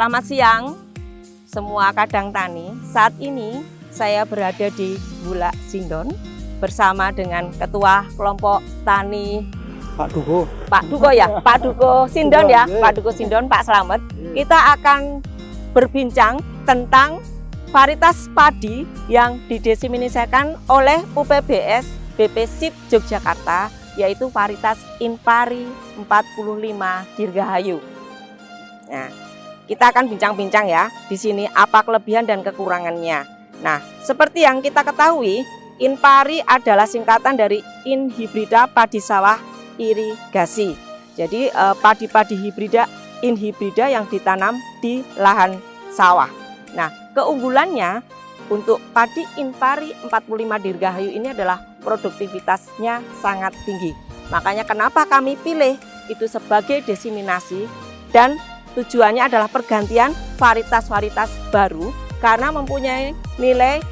Selamat siang semua kadang tani. Saat ini saya berada di Bulak Sindon bersama dengan Ketua Kelompok Tani Pak Duko. Pak Duko ya, Pak Duko Sindon ya, Pak Duko Sindon, Pak Slamet. Kita akan berbincang tentang varietas padi yang didesimasikan oleh UPBS BP SIP Yogyakarta, yaitu varietas Inpari 45 Dirgahayu. Nah, kita akan bincang-bincang ya di sini apa kelebihan dan kekurangannya. Nah, seperti yang kita ketahui, Inpari adalah singkatan dari Inhibrida Padi Sawah Irigasi. Jadi padi-padi hibrida inhibrida yang ditanam di lahan sawah. Nah, keunggulannya untuk padi Inpari 45 Dirgahayu ini adalah produktivitasnya sangat tinggi. Makanya kenapa kami pilih itu sebagai desiminasi, dan tujuannya adalah pergantian varietas-varietas baru karena mempunyai nilai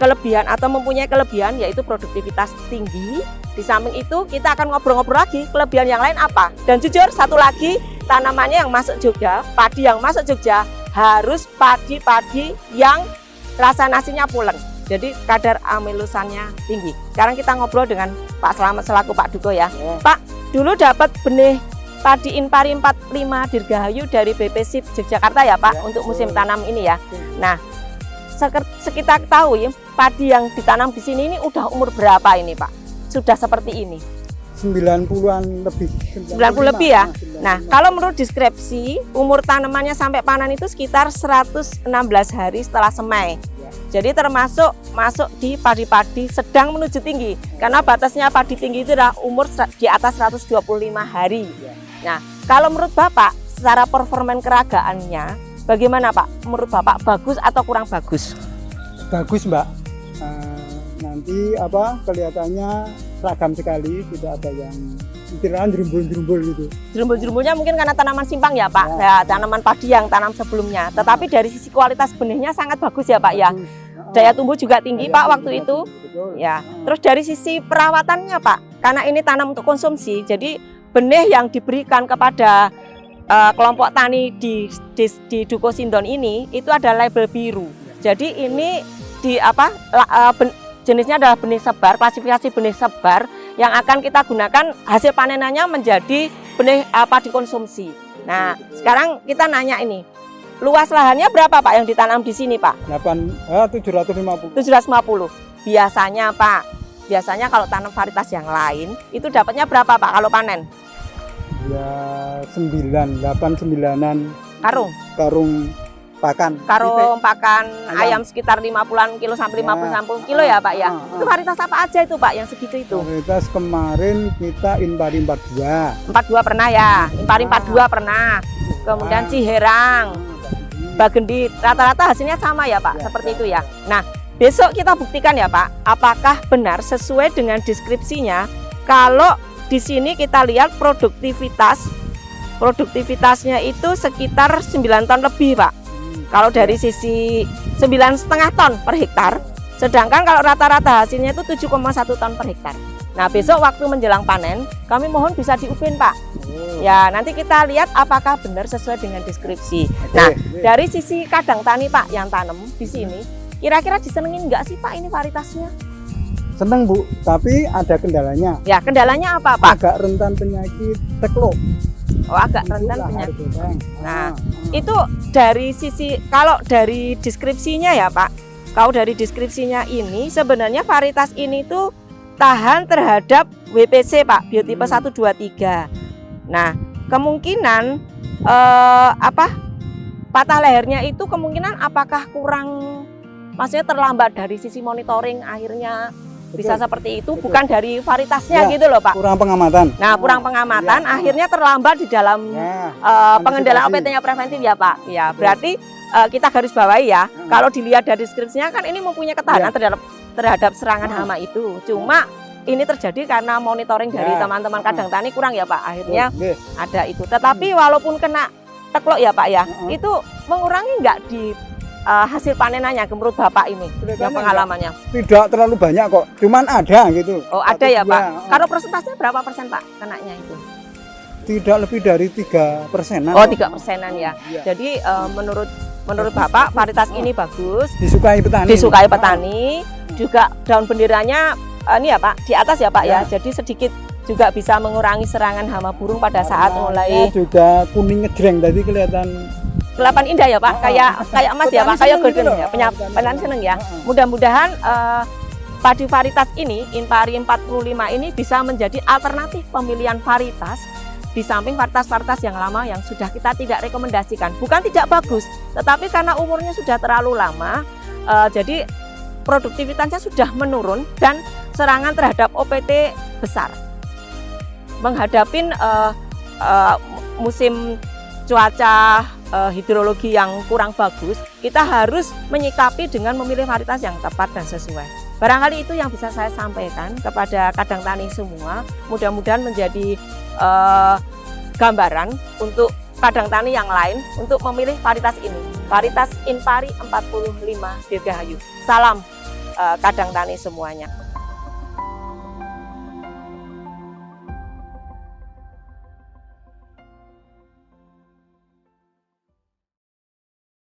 kelebihan atau mempunyai kelebihan yaitu produktivitas tinggi. Di samping itu kita akan ngobrol-ngobrol lagi kelebihan yang lain apa. Dan jujur satu lagi, tanamannya yang masuk Jogja, padi yang masuk Jogja harus padi-padi yang rasa nasinya pulen. Jadi kadar amilosannya tinggi. Sekarang kita ngobrol dengan Pak Slamet selaku Pak Duko ya. Pak, dulu dapat benih padi Inpari 45 Dirgahayu dari BP SIP Yogyakarta ya Pak, untuk musim tanam ini ya. Nah, sekitar tahu ya, padi yang ditanam di sini ini udah umur berapa ini Pak? Sudah seperti ini? 90-an lebih. 90 lebih ya? Nah, kalau menurut deskripsi, umur tanamannya sampai panen itu sekitar 116 hari setelah semai. Jadi termasuk masuk di padi-padi sedang menuju tinggi. Karena batasnya padi tinggi itu adalah umur di atas 125 hari. Nah, kalau menurut Bapak, secara performan keragaannya, bagaimana Pak? Menurut Bapak bagus atau kurang bagus? Bagus Mbak. Nanti kelihatannya seragam sekali, tidak ada yang istilahnya jerumbul-jerumbul gitu. Jerumbul-jerumbulnya mungkin karena tanaman simpang ya Pak, ya, tanaman padi yang tanam sebelumnya. Tetapi dari sisi kualitas benihnya sangat bagus ya Pak ya. Daya tumbuh juga tinggi Pak waktu itu. Betul. Ya. Terus dari sisi perawatannya Pak, karena ini tanam untuk konsumsi, jadi benih yang diberikan kepada kelompok tani di Duko Sindon ini itu ada label biru. Jadi ini jenisnya adalah benih sebar, klasifikasi benih sebar yang akan kita gunakan hasil panenannya menjadi benih padi konsumsi. Nah, sekarang kita nanya ini, luas lahannya berapa Pak yang ditanam di sini Pak? 750. 750. Biasanya Pak, biasanya kalau tanam varietas yang lain itu dapatnya berapa Pak kalau panen? Ya 8-9an Karung pakan ayam sekitar 50-an kilo sampai 50 kilo ya Pak ya. Itu varietas apa aja itu Pak yang segitu itu? Varietas kemarin kita Inpari 42. 42 pernah ya, Inpari 42 pernah. Kemudian Ciherang, Bagendit, rata-rata hasilnya sama ya Pak, seperti itu ya. Nah, besok kita buktikan ya Pak, apakah benar sesuai dengan deskripsinya. Kalau di sini kita lihat produktivitasnya itu sekitar 9 ton lebih Pak. Kalau dari sisi 9,5 ton per hektar, sedangkan kalau rata-rata hasilnya itu 7,1 ton per hektar. Nah, besok waktu menjelang panen, kami mohon bisa diupin Pak. Ya, nanti kita lihat apakah benar sesuai dengan deskripsi. Nah, dari sisi kadang tani Pak yang tanam di sini, kira-kira disenengin nggak sih Pak ini varietasnya? Seneng Bu, tapi ada kendalanya. Ya, kendalanya apa Pak? Agak rentan penyakit teklo. Oh, agak rentan penyakit. Nah, itu dari sisi, kalau dari deskripsinya ya Pak, kalau dari deskripsinya ini sebenarnya varietas ini tuh tahan terhadap WPC Pak, biotipe 123. Nah, kemungkinan patah lehernya itu kemungkinan apakah kurang, maksudnya terlambat dari sisi monitoring akhirnya bisa seperti itu. Betul. Bukan dari varietasnya ya, gitu loh Pak. Kurang pengamatan. Nah, kurang pengamatan akhirnya terlambat di dalam pengendalian OPT-nya preventif ya Pak. Ya, berarti kita garis bawahi ya. Kalau dilihat dari deskripsinya kan ini mempunyai ketahanan terhadap serangan hama itu. Cuma ini terjadi karena monitoring dari teman-teman kadang tani kurang ya Pak. Akhirnya ada itu. Tetapi walaupun kena teklok ya Pak ya, itu mengurangi nggak di hasil panenannya menurut Bapak ini yang pengalamannya? Tidak terlalu banyak kok, cuman ada gitu. Oh, ada ya Pak. Kalau persentasenya berapa persen Pak kenanya itu? Tidak lebih dari 3%. Oh, 3%-an ya. Iya. Jadi menurut Bapak varietas ini bagus, Disukai petani. disukai petani. Juga daun benderanya ini ya Pak, di atas ya Pak ya. Jadi sedikit juga bisa mengurangi serangan hama burung pada saat mulai Juga kuning ngejreng tadi kelihatan. kelihatan indah ya Pak, kayak emas ya Pak, kayak golden ya. Petani seneng ya. Mudah-mudahan padi varietas ini, Inpari 45 ini bisa menjadi alternatif pemilihan varietas di samping varietas-varietas yang lama yang sudah kita tidak rekomendasikan. Bukan tidak bagus, tetapi karena umurnya sudah terlalu lama, jadi produktivitasnya sudah menurun dan serangan terhadap OPT besar. Menghadapin musim cuaca hidrologi yang kurang bagus, kita harus menyikapi dengan memilih varietas yang tepat dan sesuai. Barangkali itu yang bisa saya sampaikan kepada kadang tani semua. Mudah-mudahan menjadi gambaran untuk kadang tani yang lain untuk memilih varietas ini. Varietas Inpari 45 Dirgahayu. Salam kadang tani semuanya.